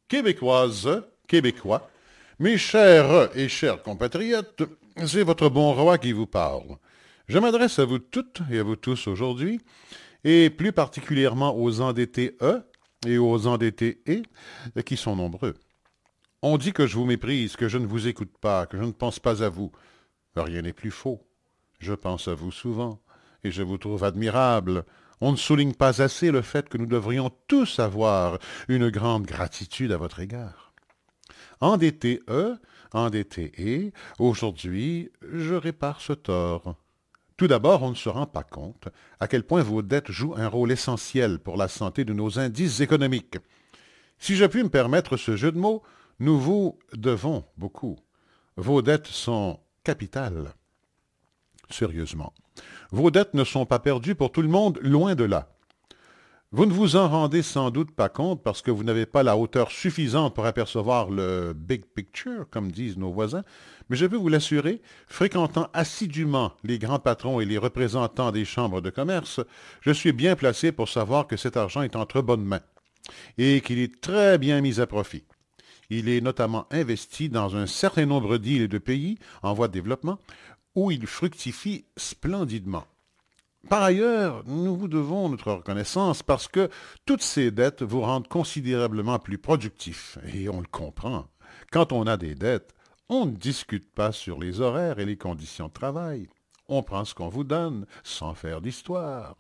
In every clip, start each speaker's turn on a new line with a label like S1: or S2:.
S1: Québécoises, Québécois, mes chers et chers compatriotes, c'est votre bon roi qui vous parle. Je m'adresse à vous toutes et à vous tous aujourd'hui, et plus particulièrement aux endettés E et aux endettés E, qui sont nombreux. On dit que je vous méprise, que je ne vous écoute pas, que je ne pense pas à vous. Rien n'est plus faux. Je pense à vous souvent, et je vous trouve admirable. On ne souligne pas assez le fait que nous devrions tous avoir une grande gratitude à votre égard. Endetté E, endetté E, aujourd'hui, je répare ce tort. Tout d'abord, on ne se rend pas compte à quel point vos dettes jouent un rôle essentiel pour la santé de nos indices économiques. Si je puis me permettre ce jeu de mots, nous vous devons beaucoup. Vos dettes sont capitales. Sérieusement. Vos dettes ne sont pas perdues pour tout le monde, loin de là. Vous ne vous en rendez sans doute pas compte parce que vous n'avez pas la hauteur suffisante pour apercevoir le big picture, comme disent nos voisins, mais je peux vous l'assurer, fréquentant assidûment les grands patrons et les représentants des chambres de commerce, je suis bien placé pour savoir que cet argent est entre bonnes mains et qu'il est très bien mis à profit. Il est notamment investi dans un certain nombre d'îles et de pays en voie de développement où il fructifie splendidement. Par ailleurs, nous vous devons notre reconnaissance parce que toutes ces dettes vous rendent considérablement plus productif, et on le comprend. Quand on a des dettes, on ne discute pas sur les horaires et les conditions de travail. On prend ce qu'on vous donne, sans faire d'histoire.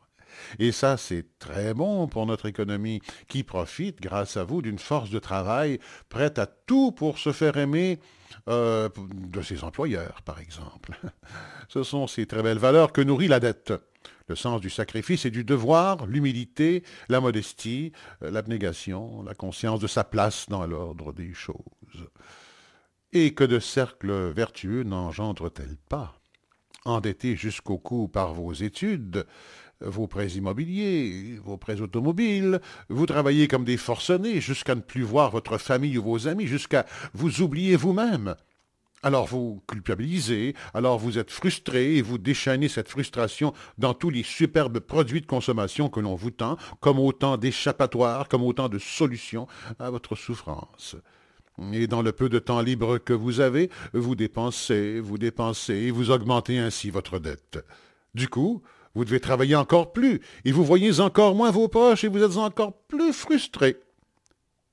S1: Et ça, c'est très bon pour notre économie, qui profite, grâce à vous, d'une force de travail prête à tout pour se faire aimer de ses employeurs, par exemple. Ce sont ces très belles valeurs que nourrit la dette. Le sens du sacrifice et du devoir, l'humilité, la modestie, l'abnégation, la conscience de sa place dans l'ordre des choses. Et que de cercles vertueux n'engendre-t-elle pas? Endetté jusqu'au cou par vos études, vos prêts immobiliers, vos prêts automobiles, vous travaillez comme des forcenés jusqu'à ne plus voir votre famille ou vos amis, jusqu'à vous oublier vous-même. Alors vous culpabilisez, alors vous êtes frustré et vous déchaînez cette frustration dans tous les superbes produits de consommation que l'on vous tend, comme autant d'échappatoires, comme autant de solutions à votre souffrance. Et dans le peu de temps libre que vous avez, vous dépensez, et vous augmentez ainsi votre dette. Du coup, vous devez travailler encore plus, et vous voyez encore moins vos proches, et vous êtes encore plus frustré.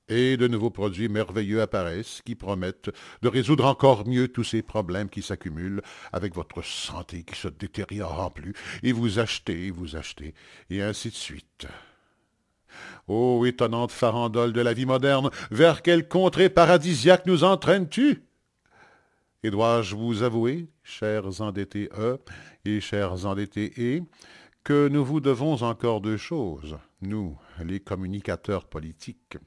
S1: Et de nouveaux produits merveilleux apparaissent qui promettent de résoudre encore mieux tous ces problèmes qui s'accumulent avec votre santé qui se détériore en plus, et vous achetez, et ainsi de suite. Ô étonnante farandole de la vie moderne, vers quelle contrée paradisiaque nous entraînes-tu? Et dois-je vous avouer, chers endettés E et chers endettés E, que nous vous devons encore deux choses, nous, les communicateurs politiques.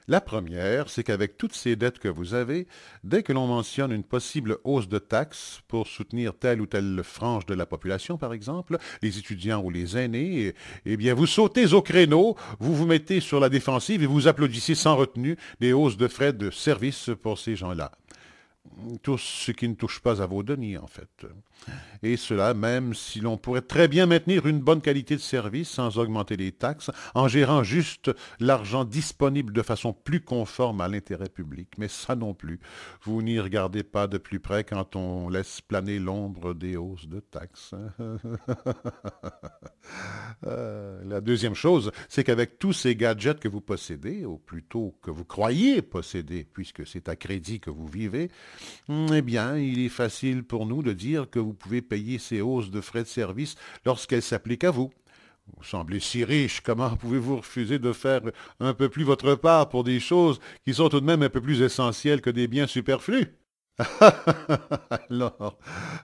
S1: La première, c'est qu'avec toutes ces dettes que vous avez, dès que l'on mentionne une possible hausse de taxes pour soutenir telle ou telle frange de la population, par exemple, les étudiants ou les aînés, eh bien, vous sautez au créneau, vous vous mettez sur la défensive et vous applaudissez sans retenue des hausses de frais de service pour ces gens-là. Tout ce qui ne touche pas à vos deniers, en fait. Et cela même si l'on pourrait très bien maintenir une bonne qualité de service sans augmenter les taxes, en gérant juste l'argent disponible de façon plus conforme à l'intérêt public. Mais ça non plus, vous n'y regardez pas de plus près quand on laisse planer l'ombre des hausses de taxes. La deuxième chose, c'est qu'avec tous ces gadgets que vous possédez, ou plutôt que vous croyez posséder, puisque c'est à crédit que vous vivez, eh bien, il est facile pour nous de dire que vous pouvez payer ces hausses de frais de service lorsqu'elles s'appliquent à vous. Vous semblez si riche, comment pouvez-vous refuser de faire un peu plus votre part pour des choses qui sont tout de même un peu plus essentielles que des biens superflus? Alors,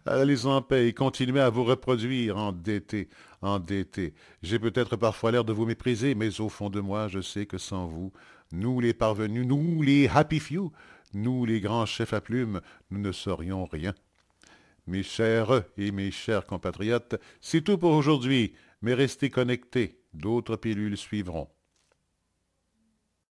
S1: allez en paix et continuez à vous reproduire, endetté, endetté. J'ai peut-être parfois l'air de vous mépriser, mais au fond de moi, je sais que sans vous, nous les parvenus, nous les happy few, nous les grands chefs à plumes, nous ne serions rien. Mes chers et mes chers compatriotes, c'est tout pour aujourd'hui, mais restez connectés, d'autres pilules suivront.